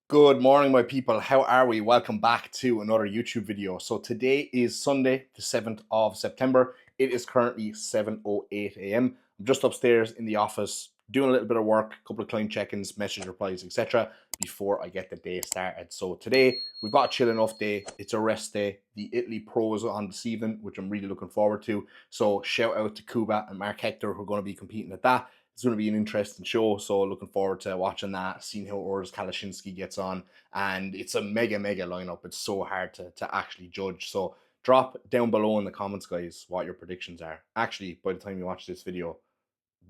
Good morning, my people. How are we? Welcome back to another YouTube video. So today is Sunday, the 7th of September. It is currently 7:08 a.m. I'm just upstairs in the office doing a little bit of work, a couple of client check-ins, message replies, etc. before I get the day started. So today we've got a chill enough day. It's a rest day. The Italy Pros are on this evening, which I'm really looking forward to. So shout out to Kuba and Mark Hector who are going to be competing at that. It's going to be an interesting show, so looking forward to watching that, seeing how Urs Kalashinsky gets on, and it's a mega lineup. It's so hard to actually judge. So drop down below in the comments, guys, what your predictions are. Actually, by the time you watch this video,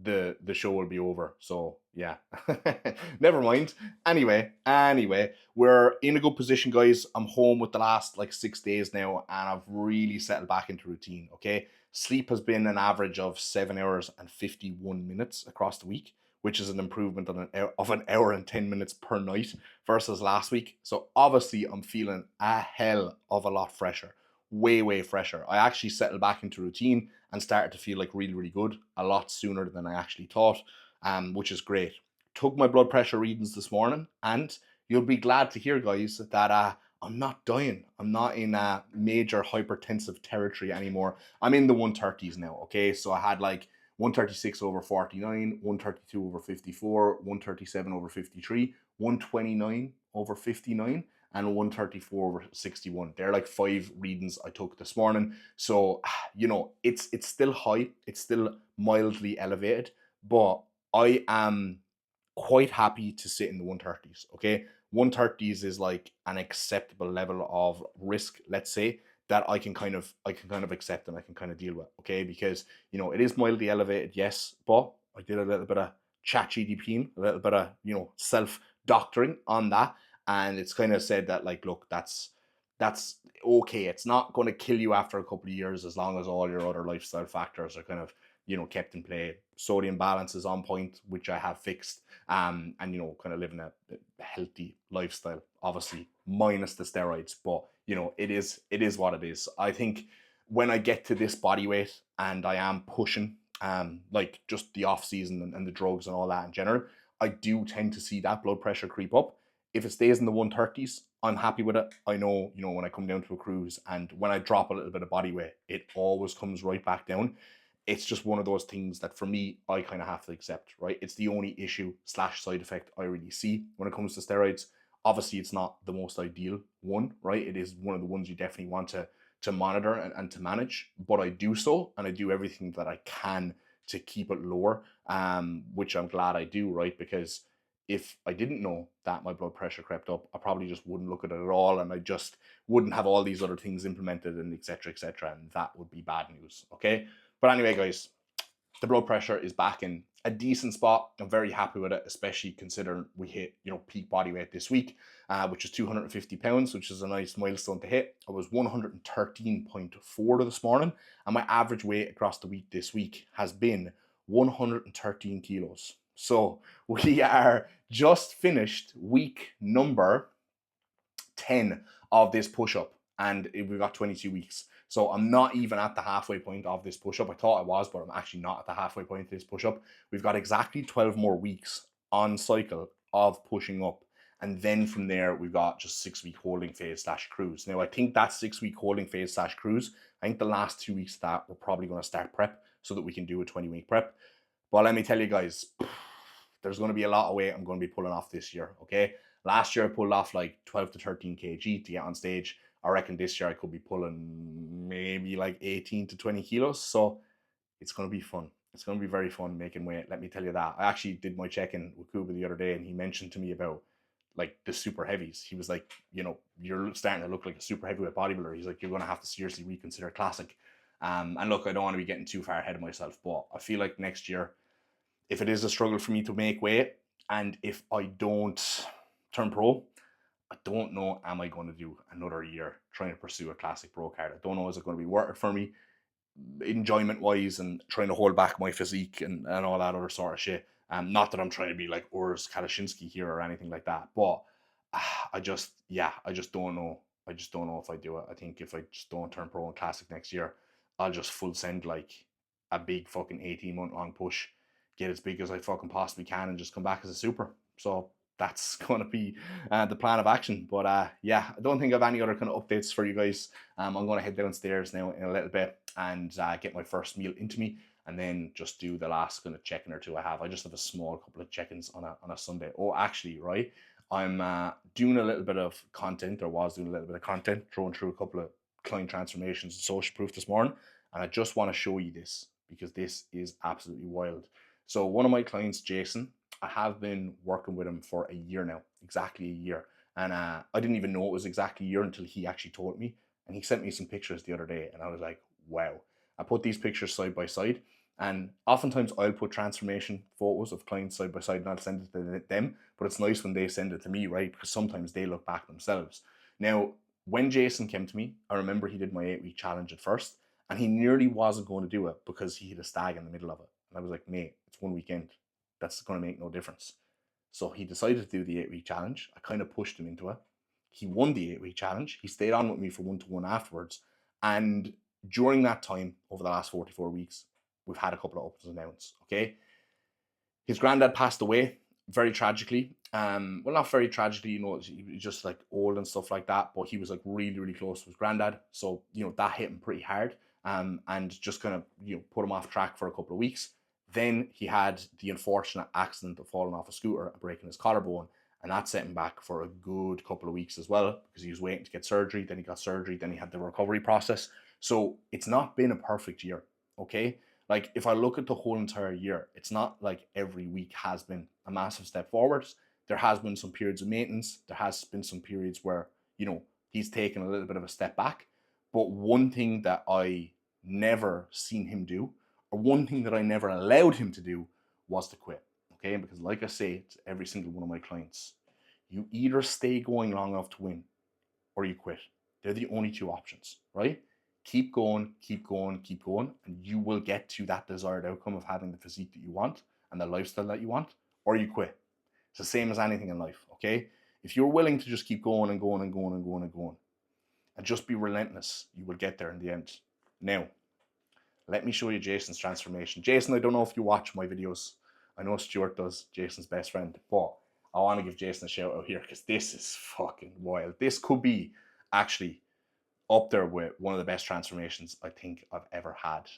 the show will be over. So yeah, never mind. Anyway, we're in a good position, guys. I'm home with the last like 6 days now, and I've really settled back into routine. Okay, sleep has been an average of 7 hours and 51 minutes across the week, which is an improvement of an hour and 10 minutes per night versus last week. So obviously, I'm feeling a hell of a lot fresher, way fresher. I actually settled back into routine and started to feel like really good a lot sooner than I actually thought, which is great. Took my blood pressure readings this morning, and you'll be glad to hear, guys, that I'm not dying. I'm not in a major hypertensive territory anymore. I'm in the 130s now, okay? So I had like 136 over 49, 132 over 54, 137 over 53, 129 over 59, and 134 over 61. They're like 5 readings I took this morning. So, it's still high, it's still mildly elevated, but I am quite happy to sit in the 130s. Okay, 130s is like an acceptable level of risk, let's say, that I can kind of accept and I can kind of deal with. Okay, because it is mildly elevated, yes, but I did a little bit of chat GDPing, a little bit of self doctoring on that, and it's kind of said that, like, look, that's okay. It's not going to kill you after a couple of years as long as all your other lifestyle factors are kind of kept in play. Sodium balance is on point, which I have fixed, and kind of living a healthy lifestyle, obviously minus the steroids, but it is what it is. I think when I get to this body weight and I am pushing like just the off season and the drugs and all that in general, I do tend to see that blood pressure creep up. If it stays in the 130s, I'm happy with it. I know, when I come down to a cruise and when I drop a little bit of body weight, it always comes right back down. It's just one of those things that for me, I kind of have to accept, right? It's the only issue slash side effect I really see when it comes to steroids. Obviously, it's not the most ideal one, right? It is one of the ones you definitely want to monitor and to manage, but I do so, and I do everything that I can to keep it lower, which I'm glad I do, right? Because if I didn't know that my blood pressure crept up, I probably just wouldn't look at it at all, and I just wouldn't have all these other things implemented, and etc., and that would be bad news. Okay, but anyway, guys, the blood pressure is back in a decent spot. I'm very happy with it, especially considering we hit peak body weight this week, which is 250 pounds, which is a nice milestone to hit. I was 113.4 this morning, and my average weight across the week this week has been 113 kilos. So we are just finished week number 10 of this push-up, and we've got 22 weeks. So I'm not even at the halfway point of this push-up. I thought I was, but I'm actually not at the halfway point of this push-up. We've got exactly 12 more weeks on cycle of pushing up. And then from there, we've got just 6-week holding phase slash cruise. Now, I think that 6-week holding phase slash cruise, I think the last 2 weeks of that, we're probably going to start prep so that we can do a 20-week prep. But let me tell you guys, there's going to be a lot of weight I'm going to be pulling off this year, okay? Last year I pulled off like 12 to 13 kg to get on stage. I reckon this year I could be pulling maybe like 18 to 20 kilos. So it's going to be fun. It's going to be very fun making weight. Let me tell you that. I actually did my check-in with Kuba the other day, and he mentioned to me about like the super heavies. He was like, you're starting to look like a super heavyweight bodybuilder. He's like, you're going to have to seriously reconsider classic. And look, I don't want to be getting too far ahead of myself, but I feel like next year, if it is a struggle for me to make weight, and if I don't turn pro, I don't know, am I going to do another year trying to pursue a classic pro card? I don't know, is it going to be worth it for me, enjoyment wise, and trying to hold back my physique and all that other sort of shit. Not that I'm trying to be like Urs Kalashinsky here or anything like that, but I just don't know. I just don't know if I do it. I think if I just don't turn pro in classic next year, I'll just full send like a big fucking 18-month long push, get as big as I fucking possibly can, and just come back as a super. So that's going to be the plan of action. But yeah, I don't think I have any other kind of updates for you guys. I'm going to head downstairs now in a little bit and get my first meal into me, and then just do the last kind of check-in or two I have. I just have a small couple of check-ins on a Sunday. Oh, actually, right, I'm doing a little bit of content, or was doing a little bit of content, throwing through a couple of client transformations and social proof this morning, and I just want to show you this because this is absolutely wild. So one of my clients, Jason, I have been working with him for a year now, exactly a year. And I didn't even know it was exactly a year until he actually told me. And he sent me some pictures the other day, and I was like, wow. I put these pictures side by side, and oftentimes I'll put transformation photos of clients side by side and I'll send it to them. But it's nice when they send it to me, right? Because sometimes they look back themselves. Now, when Jason came to me, I remember he did my 8-week challenge at first, and he nearly wasn't going to do it because he had a stag in the middle of it. And I was like, mate, it's one weekend. That's going to make no difference. So he decided to do the 8-week challenge. I kind of pushed him into it. He won the 8-week challenge. He stayed on with me for 1-to-1 afterwards. And during that time, over the last 44 weeks, we've had a couple of ups and downs. Okay. His granddad passed away very tragically. Well, not very tragically, he was just like old and stuff like that. But he was like really, really close to his granddad. So, that hit him pretty hard. And just kind of, put him off track for a couple of weeks. Then he had the unfortunate accident of falling off a scooter and breaking his collarbone. And that set him back for a good couple of weeks as well, because he was waiting to get surgery. Then he got surgery. Then he had the recovery process. So it's not been a perfect year. Okay. Like, if I look at the whole entire year, it's not like every week has been a massive step forwards. There has been some periods of maintenance. There has been some periods where, he's taken a little bit of a step back. But one thing that I never seen him do, or one thing that I never allowed him to do, was to quit. Okay, because like I say to every single one of my clients, you either stay going long enough to win, or you quit. They're the only two options, right? Keep going, keep going, keep going, and you will get to that desired outcome of having the physique that you want and the lifestyle that you want, or you quit. It's the same as anything in life, okay? If you're willing to just keep going and going and going and going and going, and just be relentless, you will get there in the end. Now, let me show you Jason's transformation. Jason, I don't know if you watch my videos. I know Stuart does, Jason's best friend, but I want to give Jason a shout out here because this is fucking wild. This could be actually up there with one of the best transformations I think I've ever had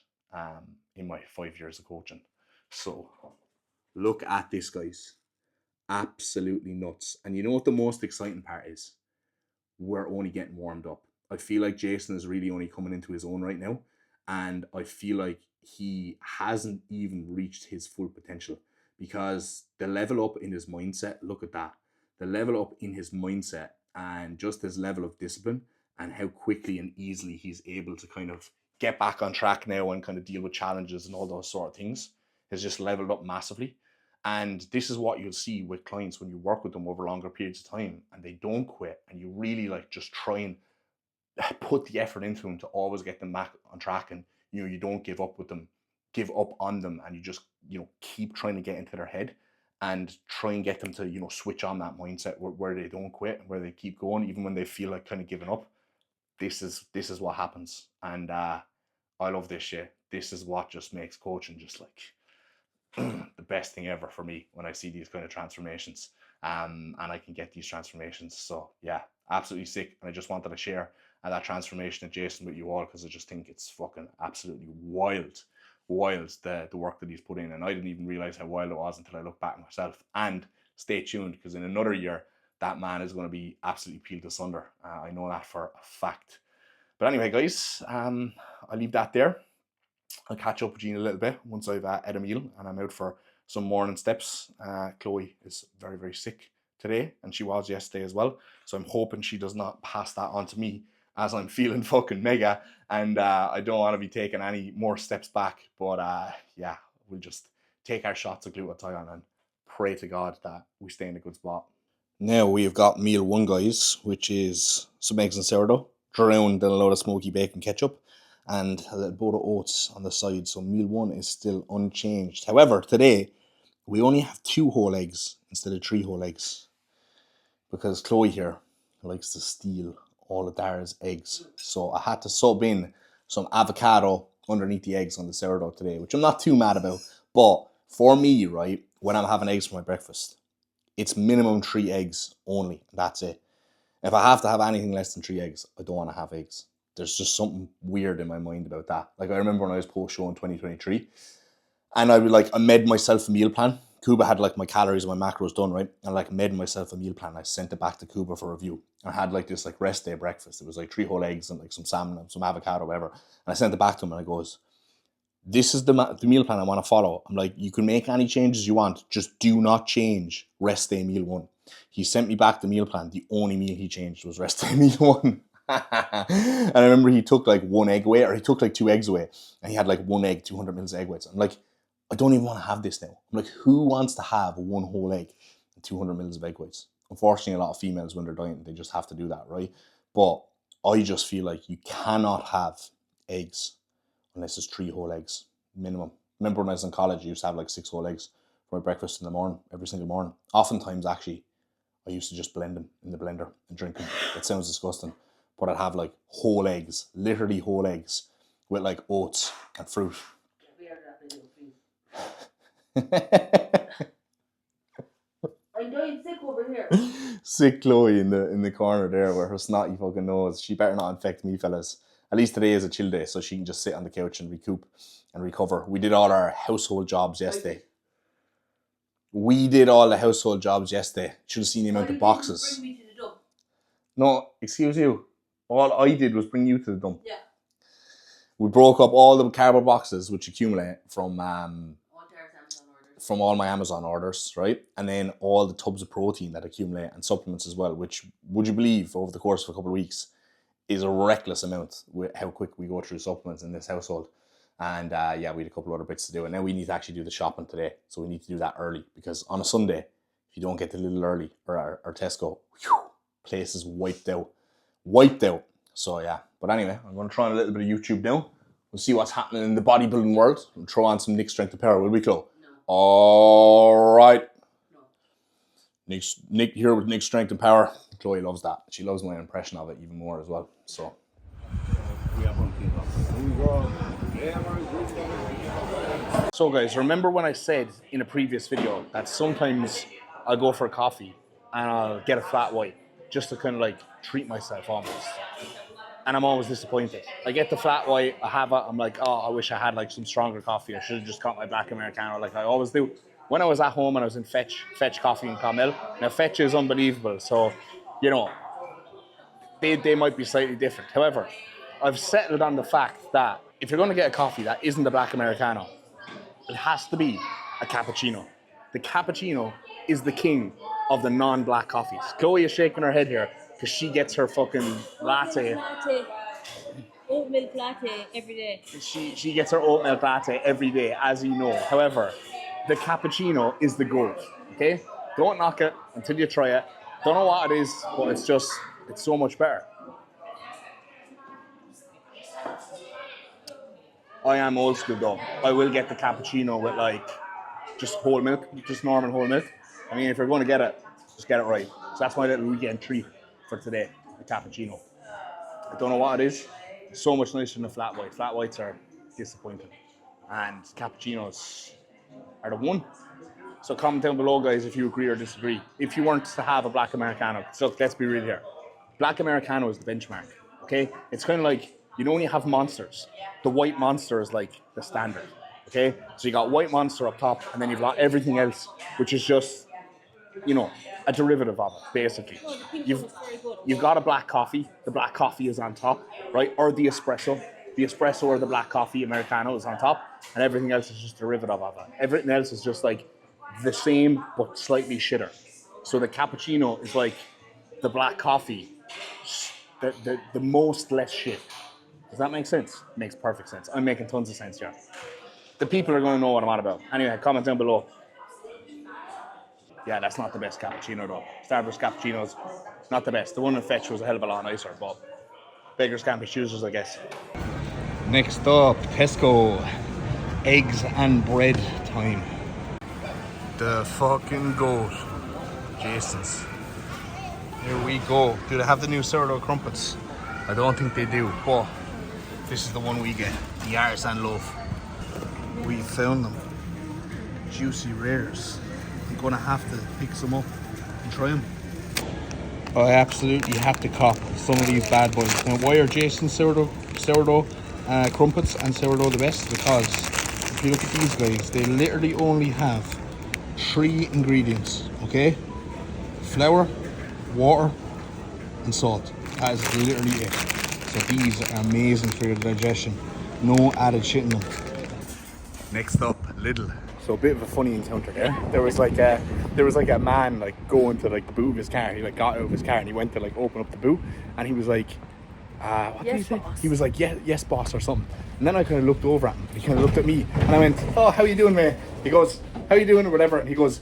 in my 5 years of coaching. So look at this, guys. Absolutely nuts. And you know what the most exciting part is? We're only getting warmed up. I feel like Jason is really only coming into his own right now. And I feel like he hasn't even reached his full potential, because the level up in his mindset, look at that. The level up in his mindset and just his level of discipline, and how quickly and easily he's able to kind of get back on track now and kind of deal with challenges and all those sort of things, has just leveled up massively. And this is what you'll see with clients when you work with them over longer periods of time and they don't quit, and you really like just try and put the effort into them to always get them back on track, and you don't give up with them, give up on them, and you just keep trying to get into their head and try and get them to switch on that mindset where they don't quit, where they keep going even when they feel like kind of giving up. This is what happens. And I love this shit. This is what just makes coaching just like the best thing ever for me when I see these kind of transformations, and I can get these transformations. So yeah, absolutely sick. And I just wanted to share that transformation of Jason with you all, because I just think it's fucking absolutely wild the work that he's put in. And I didn't even realize how wild it was until I looked back myself. And stay tuned, because in another year that man is going to be absolutely peeled asunder. I know that for a fact. But anyway, guys, I'll leave that there. I'll catch up with you in a little bit once I've had a meal and I'm out for some morning steps. Chloe is very, very sick today, and she was yesterday as well. So I'm hoping she does not pass that on to me, as I'm feeling fucking mega, and I don't want to be taking any more steps back. But yeah, we'll just take our shots of glutathione and pray to God that we stay in a good spot. Now we've got meal one, guys, which is some eggs and sourdough, drowned in a load of smoky bacon ketchup, and a little bowl of oats on the side. So meal one is still unchanged. However, today we only have 2 whole eggs instead of 3 whole eggs, because Chloe here likes to steal all of Dara's eggs. So I had to sub in some avocado underneath the eggs on the sourdough today, which I'm not too mad about. But for me, right, when I'm having eggs for my breakfast, It's minimum 3 eggs only. That's it. If I have to have anything less than 3 eggs, I don't want to have eggs. There's just something weird in my mind about that. Like I remember when I was post-show in 2023, and I made myself a meal plan. Cuba had like my calories and my macros done, right? And like made myself a meal plan. I sent it back to Cuba for review. I had like this like rest day breakfast. It was like 3 whole eggs and like some salmon and some avocado, whatever. And I sent it back to him and I goes, this is the meal plan I want to follow. I'm like, you can make any changes you want. Just do not change rest day meal 1. He sent me back the meal plan. The only meal he changed was rest day meal 1. And I remember he took like 1 egg away, or he took like 2 eggs away, and he had like 1 egg, 200 mils of egg whites. I'm like, I don't even want to have this now. I'm like, who wants to have 1 whole egg and 200 mils of egg whites? Unfortunately, a lot of females, when they're dieting, they just have to do that, right? But I just feel like you cannot have eggs unless it's 3 whole eggs minimum. Remember when I was in college, I used to have like 6 whole eggs for my breakfast in the morning, every single morning. Oftentimes, actually, I used to just blend them in the blender and drink them. It sounds disgusting, but I'd have like whole eggs, literally whole eggs, with like oats and fruit. I'm dying sick over here. Sick Chloe in the corner there with her snotty fucking nose. She better not infect me, fellas. At least today is a chill day, so she can just sit on the couch and recoup and recover. We did all our household jobs yesterday. Should have seen the amount of boxes. Bring me to the dump. No, excuse you. All I did was bring you to the dump. Yeah. We broke up all the cardboard boxes which accumulate from all my Amazon orders, right? And then all the tubs of protein that accumulate and supplements as well, which, would you believe, over the course of a couple of weeks is a reckless amount with how quick we go through supplements in this household. And yeah, we had a couple of other bits to do. And now we need to actually do the shopping today. So we need to do that early, because on a Sunday, if you don't get to Little Early or Tesco, place is wiped out. So yeah, but anyway, I'm going to try on a little bit of YouTube now. We'll see what's happening in the bodybuilding world. We'll throw on some Nick Strength and Power, will we, Chloe? No. All right. No. Nick here with Nick Strength and Power. Chloe loves that. She loves my impression of it even more as well. So. So guys, remember when I said in a previous video that sometimes I'll go for a coffee and I'll get a flat white just to kind of like treat myself almost. And I'm always disappointed. I get the flat white, I have it, I'm like, oh, I wish I had like some stronger coffee. I should have just got my black Americano like I always do. When I was at home and I was in Fetch Coffee in Clonmel, now Fetch is unbelievable, so, you know, they might be slightly different. However, I've settled on the fact that if you're going to get a coffee that isn't a black Americano, it has to be a cappuccino. The cappuccino is the king of the non-black coffees. Chloe is shaking her head here because she gets her fucking latte. Oat milk latte every day. She gets her oat milk latte every day, as you know. However, the cappuccino is the goat, okay? Don't knock it until you try it. Don't know what it is, but it's so much better. I am old school though. I will get the cappuccino with like just whole milk, just normal whole milk. I mean, if you're going to get it, just get it right. So that's my little weekend treat for today, the cappuccino. I don't know what it is. It's so much nicer than a flat white. Flat whites are disappointing. And cappuccinos are the one. So comment down below, guys, if you agree or disagree. If you weren't to have a black Americano, so let's be real here. Black Americano is the benchmark, okay? It's kind of like, you know when you have monsters, the white monster is like the standard, okay? So you got white monster up top, and then you've got everything else, which is just, you know, a derivative of it, basically. You've got a black coffee. The black coffee is on top, right? Or the espresso. The espresso or the black coffee Americano is on top, and everything else is just a derivative of it. Everything else is just like the same, but slightly shitter. So the cappuccino is like the black coffee, the most less shit. Does that make sense? Makes perfect sense. I'm making tons of sense here. The people are going to know what I'm on about. Anyway, comment down below. Yeah, that's not the best cappuccino though. Starbucks cappuccinos, not the best. The one in Fetch was a hell of a lot nicer, but beggars can't be choosers, I guess. Next up, Tesco. Eggs and bread time. The fucking goat. Jason's. Here we go. Do they have the new sourdough crumpets? I don't think they do, but this is the one we get. The artisan loaf. We found them. Juicy rares. I'm gonna have to pick some up and try them. I absolutely have to cop some of these bad boys. Now, why are Jason's sourdough crumpets and sourdough the best? Because if you look at these guys, they literally only have 3 ingredients, okay? Flour, water, and salt. That is literally it. So these are amazing for your digestion. No added shit in them. Next up, Lidl. So a bit of a funny encounter there. There was like a man like going to like the boot of his car. He like got out of his car and he went to like open up the boot and he was like, what did he say? Boss. He was like, yes, boss, or something. And then I kind of looked over at him. He kind of looked at me and I went, oh, how you doing, mate? He goes, how you doing, or whatever. And he goes,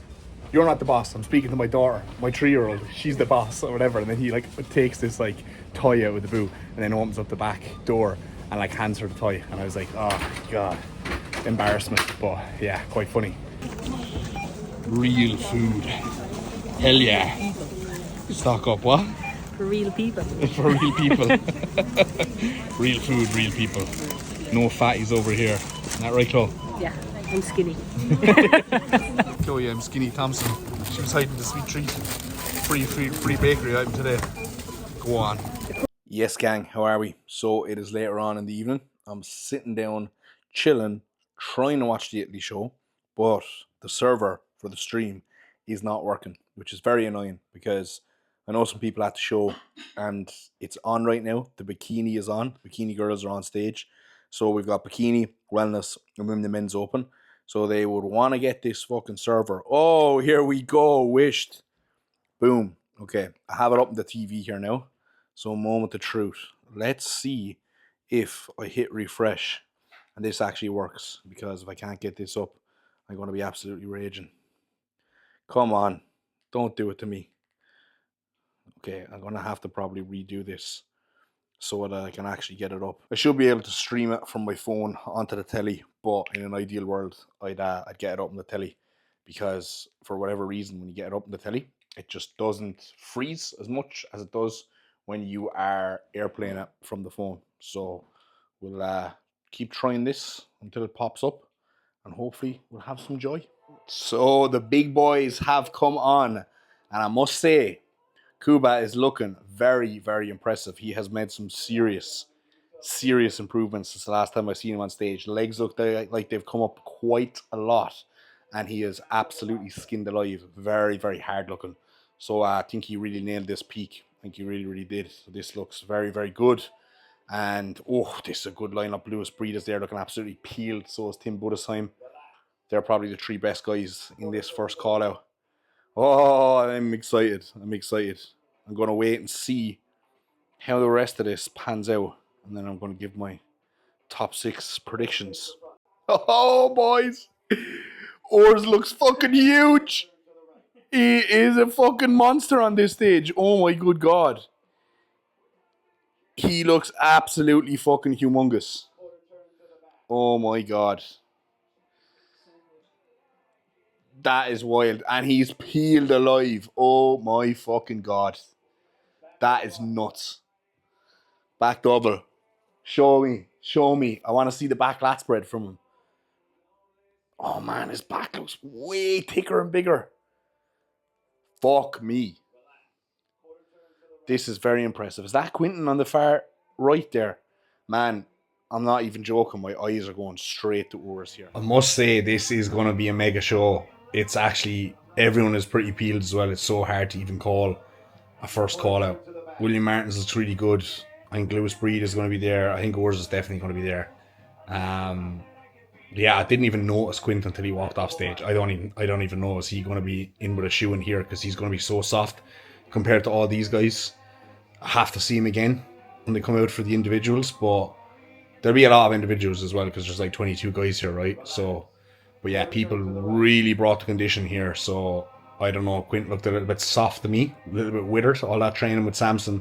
you're not the boss. I'm speaking to my daughter, my 3-year-old. She's the boss, or whatever. And then he like takes this like toy out of the boot and then opens up the back door and like hands her the toy. And I was like, oh god, embarrassment. But yeah, quite funny. Real food. Hell yeah. Stock up, what? For real people. For real people. Real food, real people. No fatties over here. Isn't that right, Chloe? Yeah, I'm skinny. Chloe, I'm Skinny Thompson. She was hiding the sweet treat. Free bakery item today. Go on. Yes, gang, how are we? So it is later on in the evening. I'm sitting down, chilling, trying to watch the Italy show, but the server for the stream is not working, which is very annoying because I know some people at the show and it's on right now. The bikini is on. The bikini girls are on stage. So we've got bikini, wellness, and then the men's open. So they would want to get this fucking server. Oh, here we go. Wished. Boom. Okay, I have it up on the TV here now. So moment of truth. Let's see if I hit refresh and this actually works. Because if I can't get this up, I'm going to be absolutely raging. Come on. Don't do it to me. Okay, I'm going to have to probably redo this so that I can actually get it up. I should be able to stream it from my phone onto the telly, but in an ideal world, I'd get it up on the telly because for whatever reason, when you get it up on the telly, it just doesn't freeze as much as it does when you are airplaying it from the phone. So we'll keep trying this until it pops up and hopefully we'll have some joy. So the big boys have come on and I must say, Kuba is looking very, very impressive. He has made some serious improvements since the last time I seen him on stage. Legs look like they've come up quite a lot, and he is absolutely skinned alive. Very, very hard looking. So I think he really nailed this peak. I think he really, really did. So this looks very, very good. And oh, this is a good lineup. Lewis Breed is there looking absolutely peeled. So is Tim Budesheim. They're probably the 3 best guys in this first call out. Oh, I'm excited. I'm going to wait and see how the rest of this pans out. And then I'm going to give my top 6 predictions. Oh, boys. Ors looks fucking huge. He is a fucking monster on this stage. Oh, my good God. He looks absolutely fucking humongous. Oh, my God. That is wild. And he's peeled alive. Oh, my fucking God. That is nuts. Back double. Show me. I want to see the back lat spread from him. Oh man, his back looks way thicker and bigger. Fuck me. This is very impressive. Is that Quinton on the far right there? Man, I'm not even joking. My eyes are going straight to Urs here. I must say, this is going to be a mega show. It's actually, everyone is pretty peeled as well. It's so hard to even call a first call out. William Martins is really good. I think Lewis Breed is going to be there. I think Urs is definitely going to be there. Yeah, I didn't even notice Quinton until he walked off stage. I don't even know, is he going to be in with a shoe in here because he's going to be so soft compared to all these guys. I have to see him again when they come out for the individuals, but there'll be a lot of individuals as well because there's like 22 guys here, right? So, but yeah, people really brought the condition here. So I don't know, Quinton looked a little bit soft to me, a little bit withered. All that training with Samson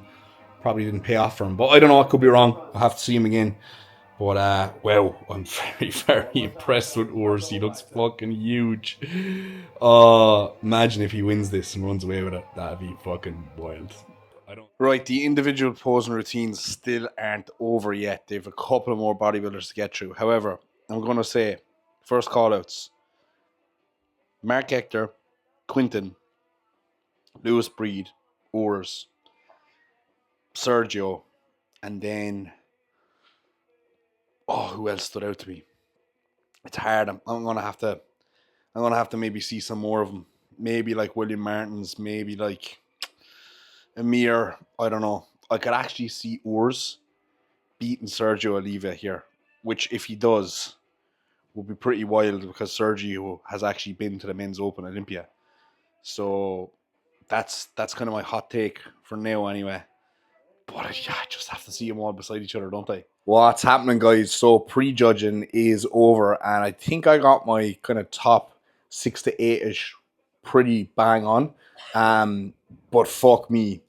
probably didn't pay off for him, but I don't know, I could be wrong. I'll have to see him again. But, wow, I'm very, very impressed with Urs. He looks fucking huge. Imagine if he wins this and runs away with it. That'd be fucking wild. Right, the individual posing routines still aren't over yet. They have a couple of more bodybuilders to get through. However, I'm going to say, first call-outs. Mark Hector, Quinton, Lewis Breed, Urs, Sergio, and then who else stood out to me? It's hard. I'm gonna have to. I'm gonna have to maybe see some more of them. Maybe like William Martins. Maybe like Amir. I don't know. I could actually see Urs beating Sergio Oliva here, which if he does, would be pretty wild because Sergio has actually been to the Men's Open Olympia. So that's kind of my hot take for now, anyway. But yeah, I just have to see them all beside each other, don't I? What's happening, guys? So prejudging is over, and I think I got my kind of top 6 to 8 ish pretty bang on. But fuck me,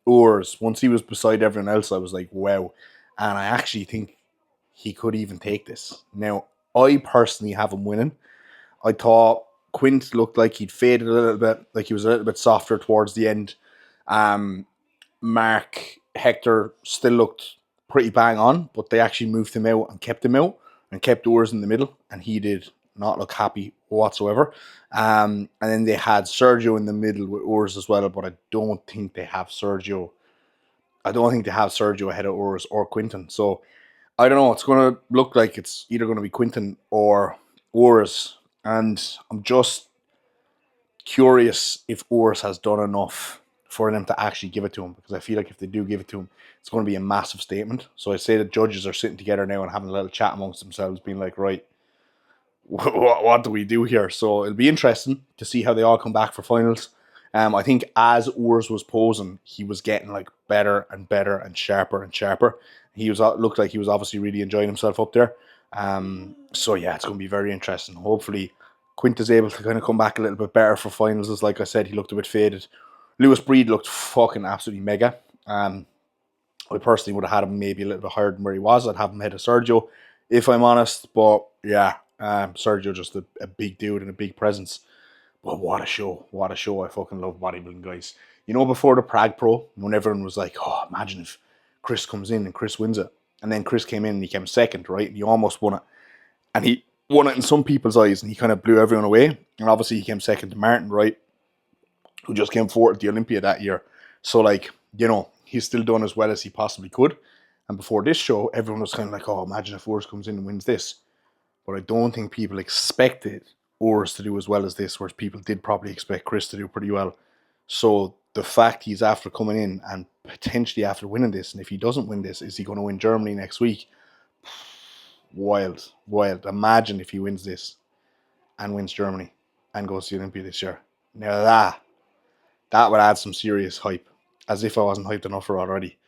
Urs. Once he was beside everyone else, I was like, wow. And I actually think he could even take this. Now, I personally have him winning. I thought Quint looked like he'd faded a little bit, like he was a little bit softer towards the end. Um, Mark Hector still looked pretty bang on, but they actually moved him out and kept Urs in the middle, and he did not look happy whatsoever. And then they had Sergio in the middle with Urs as well, but I don't think they have Sergio. I don't think they have Sergio ahead of Urs or Quinton. So I don't know. It's going to look like it's either going to be Quinton or Urs, and I'm just curious if Urs has done enough for them to actually give it to him, because I feel like if they do give it to him, it's going to be a massive statement. So I say the judges are sitting together now and having a little chat amongst themselves, being like, right, what do we do here? So it'll be interesting to see how they all come back for finals. I think as Urs was posing, he was getting like better and better and sharper and sharper. He was looked like he was obviously really enjoying himself up there. So yeah, it's going to be very interesting. Hopefully, Quint is able to kind of come back a little bit better for finals. As like I said, he looked a bit faded. Lewis Breed looked fucking absolutely mega. I personally would have had him maybe a little bit higher than where he was. I'd have him ahead of Sergio, if I'm honest. But yeah, Sergio just a big dude and a big presence. But what a show! What a show! I fucking love bodybuilding, guys. You know, before the Prague Pro, when everyone was like, "Oh, imagine if Chris comes in and Chris wins it," and then Chris came in and he came second, right? And he almost won it, and he won it in some people's eyes, and he kind of blew everyone away. And obviously, he came second to Martin, right? Who just came fourth at the Olympia that year. So, like, you know, he's still done as well as he possibly could. And before this show, everyone was kind of like, oh, imagine if Urs comes in and wins this. But I don't think people expected Urs to do as well as this, whereas people did probably expect Chris to do pretty well. So the fact he's after coming in and potentially after winning this, and if he doesn't win this, is he going to win Germany next week? Wild, wild. Imagine if he wins this and wins Germany and goes to the Olympia this year. Now that would add some serious hype, as if I wasn't hyped enough for it already.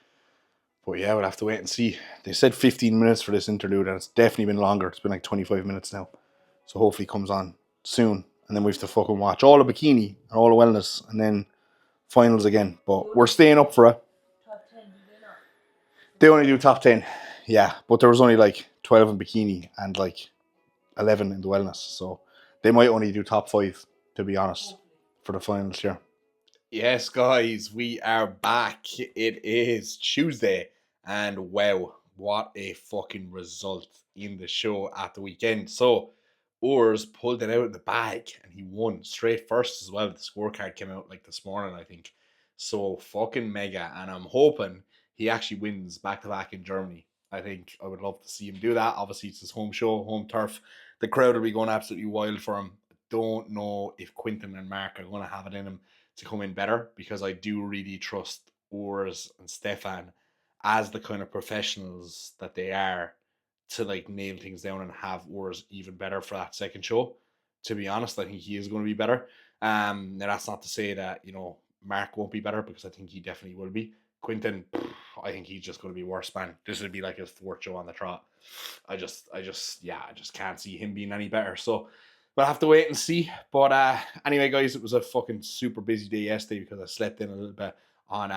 But yeah, we'll have to wait and see. They said 15 minutes for this interlude, and it's definitely been longer. It's been like 25 minutes now. So hopefully it comes on soon. And then we have to fucking watch all the bikini and all the wellness, and then finals again. But we're staying up for it. Top 10, do they not? They only do top 10. Yeah, but there was only like 12 in bikini and like 11 in the wellness. So they might only do top 5, to be honest, for the finals here. Yes, guys, we are back. It is Tuesday, and wow, what a fucking result in the show at the weekend. So, Urs pulled it out of the bag and he won straight first as well. The scorecard came out like this morning, I think. So, fucking mega, and I'm hoping he actually wins back to back in Germany. I think I would love to see him do that. Obviously, it's his home show, home turf. The crowd will be going absolutely wild for him. Don't know if Quinton and Mark are going to have it in him to come in better, because I do really trust Urs and Stefan as the kind of professionals that they are to like nail things down and have Urs even better for that second show. To be honest, I think he is going to be better. Now that's not to say that, you know, Mark won't be better, because I think he definitely will be. Quinton, I think he's just going to be worse, man. This would be like his fourth show on the trot. I just can't see him being any better. So we'll have to wait and see. But anyway, guys, it was a fucking super busy day yesterday because I slept in a little bit on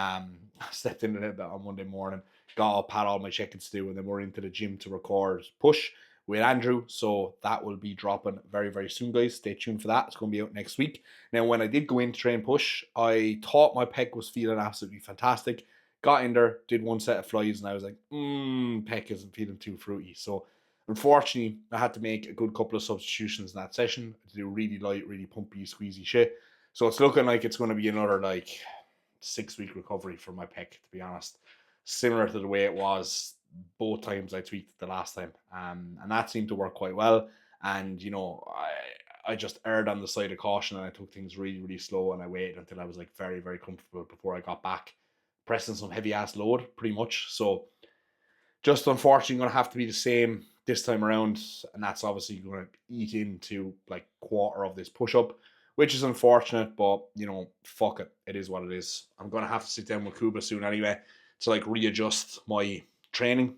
Monday morning. Got up, had all my check-ins to do, and then we're into the gym to record push with Andrew. So that will be dropping very, very soon, guys. Stay tuned for that. It's going to be out next week. Now, when I did go in to train push, I thought my pec was feeling absolutely fantastic. Got in there, did one set of flies, and I was like, pec isn't feeling too fruity. So unfortunately, I had to make a good couple of substitutions in that session to do really light, really pumpy, squeezy shit. So it's looking like it's going to be another like 6 week recovery for my pec, to be honest. Similar to the way it was both times I tweaked it the last time. And that seemed to work quite well. And, I just erred on the side of caution and I took things really, really slow and I waited until I was like very, very comfortable before I got back pressing some heavy ass load pretty much. So just unfortunately going to have to be the same this time around, and that's obviously going to eat into like quarter of this push up, which is unfortunate, but fuck it, it is what it is. I'm going to have to sit down with Kuba soon anyway to like readjust my training.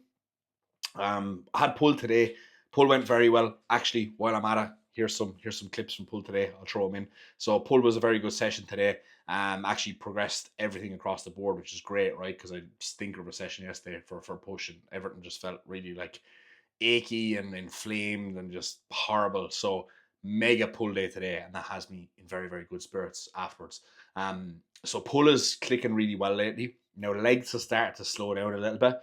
I had pull today. Pull went very well actually. While I'm at it, here's some clips from pull today. I'll throw them in. So pull was a very good session today. Actually progressed everything across the board, which is great, right? Because I stinker of a session yesterday for push, and everything just felt really like achy and inflamed and just horrible. So mega pull day today, and that has me in very, very good spirits afterwards. So pull is clicking really well lately. Now legs have started to slow down a little bit.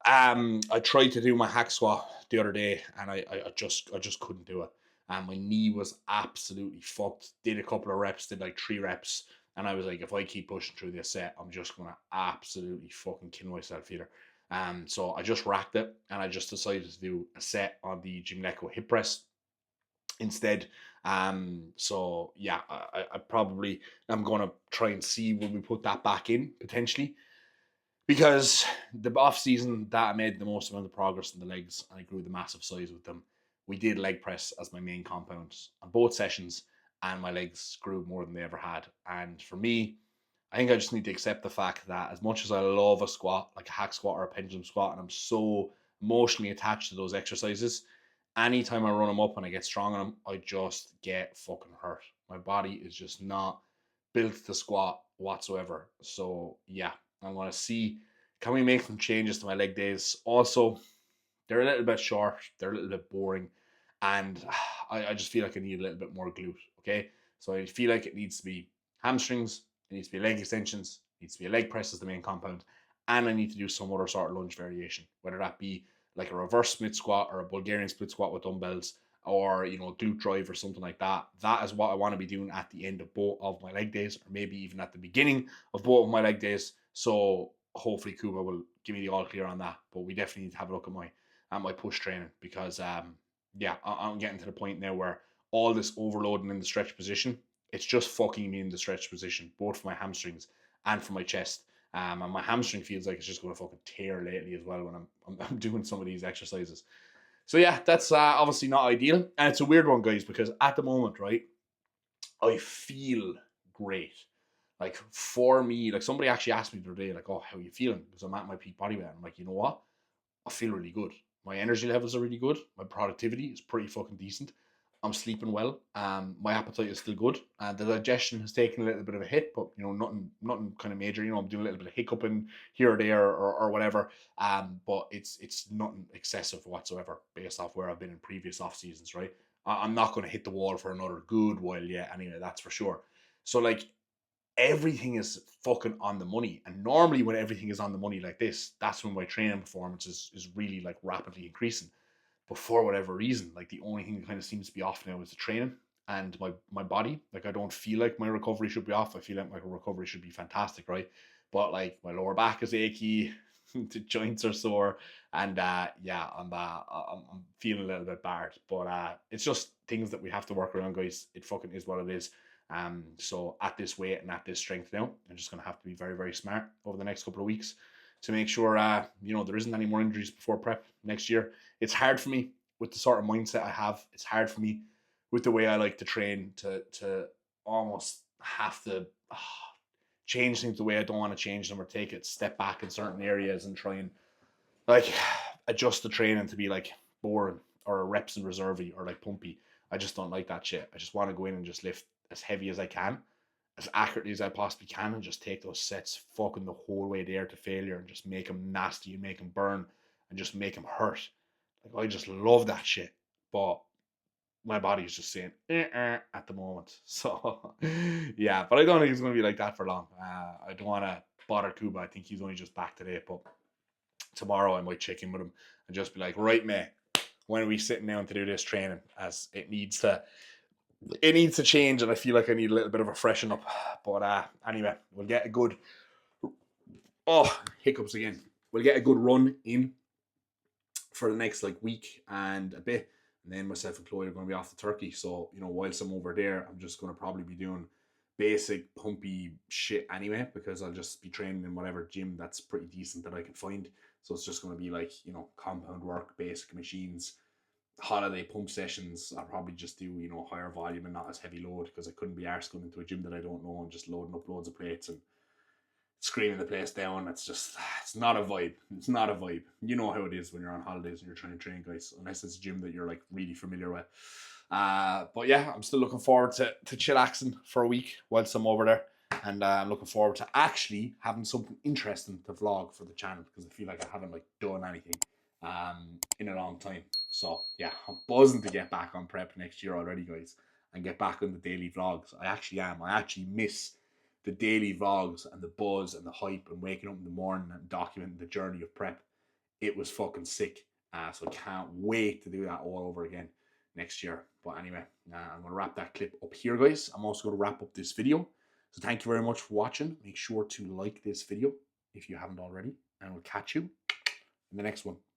I tried to do my hack squat the other day, and I just couldn't do it. And my knee was absolutely fucked. Did a couple of reps, did like 3 reps, and I was like, if I keep pushing through this set, I'm just gonna absolutely fucking kill myself here. So I just racked it, and I just decided to do a set on the Gymleco hip press instead. So yeah, I probably I'm gonna try and see when we put that back in potentially. Because the off season that I made the most amount of progress in the legs and I grew the massive size with them. We did leg press as my main compound on both sessions, and my legs grew more than they ever had. And for me, I think I just need to accept the fact that as much as I love a squat, like a hack squat or a pendulum squat, and I'm so emotionally attached to those exercises, anytime I run them up and I get strong on them, I just get fucking hurt. My body is just not built to squat whatsoever. So yeah, I'm gonna see, can we make some changes to my leg days. Also, they're a little bit short, they're a little bit boring, and I just feel like I need a little bit more glute. Okay, so I feel like it needs to be hamstrings, it needs to be leg extensions, it needs to be a leg press as the main compound, and I need to do some other sort of lunge variation, whether that be like a reverse split squat or a Bulgarian split squat with dumbbells, or glute drive or something like that. That is what I want to be doing at the end of both of my leg days, or maybe even at the beginning of both of my leg days. So hopefully Kuba will give me the all clear on that. But we definitely need to have a look at my push training, because yeah, I'm getting to the point now where all this overloading in the stretch position, it's just fucking me in the stretch position, both for my hamstrings and for my chest. And my hamstring feels like it's just going to fucking tear lately as well when I'm doing some of these exercises. So yeah, that's obviously not ideal, and it's a weird one, guys, because at the moment, right, I feel great. Like for me, like somebody actually asked me the other day, like, "Oh, how are you feeling?" Because I'm at my peak body weight. I'm like, you know what? I feel really good. My energy levels are really good. My productivity is pretty fucking decent. I'm sleeping well. My appetite is still good. The digestion has taken a little bit of a hit, but nothing kind of major. I'm doing a little bit of hiccuping here or there or whatever. But it's nothing excessive whatsoever based off where I've been in previous off seasons. Right, I'm not going to hit the wall for another good while yet. Anyway, that's for sure. So like everything is fucking on the money. And normally when everything is on the money like this, that's when my training performance is really like rapidly increasing. But for whatever reason, like the only thing that kind of seems to be off now is the training and my body. Like I don't feel like my recovery should be off. I feel like my recovery should be fantastic, right? But like my lower back is achy, the joints are sore, and yeah, I'm feeling a little bit bad. But it's just things that we have to work around, guys. It fucking is what it is. So at this weight and at this strength now, I'm just gonna have to be very, very smart over the next couple of weeks to make sure there isn't any more injuries before prep next year. It's hard for me with the sort of mindset I have. It's hard for me with the way I like to train to almost have to change things the way I don't want to change them, or take it step back in certain areas and try and like adjust the training to be like boring or reps and reservy or like pumpy. I just don't like that shit. I just want to go in and just lift as heavy as I can, as accurately as I possibly can, and just take those sets fucking the whole way there to failure and just make them nasty and make them burn and just make them hurt. Like I just love that shit, but my body is just saying at the moment. So yeah, but I don't think it's going to be like that for long. I don't want to bother Kuba. I think he's only just back today, but tomorrow I might check in with him and just be like, right, mate, when are we sitting down to do this training, as it needs to it needs to change, and I feel like I need a little bit of a freshen up. But anyway, we'll get a good hiccups again. We'll get a good run in for the next like week and a bit, and then myself and Chloe are going to be off to Turkey. So whilst I'm over there, I'm just going to probably be doing basic pumpy shit anyway, because I'll just be training in whatever gym that's pretty decent that I can find. So it's just going to be like compound work, basic machines, holiday pump sessions. I'll probably just do higher volume and not as heavy load, because I couldn't be arsed going into a gym that I don't know and just loading up loads of plates and screaming the place down. It's not a vibe. It's not a vibe. You know how it is when you're on holidays and you're trying to train, guys, unless it's a gym that you're like really familiar with. But yeah, I'm still looking forward to chillaxing for a week whilst I'm over there. And I'm looking forward to actually having something interesting to vlog for the channel, because I feel like I haven't like done anything in a long time. So yeah, I'm buzzing to get back on prep next year already, guys, and get back on the daily vlogs. I actually am. I actually miss the daily vlogs and the buzz and the hype and waking up in the morning and documenting the journey of prep. It was fucking sick. So I can't wait to do that all over again next year. But anyway, I'm going to wrap that clip up here, guys. I'm also going to wrap up this video. So thank you very much for watching. Make sure to like this video if you haven't already, and we'll catch you in the next one.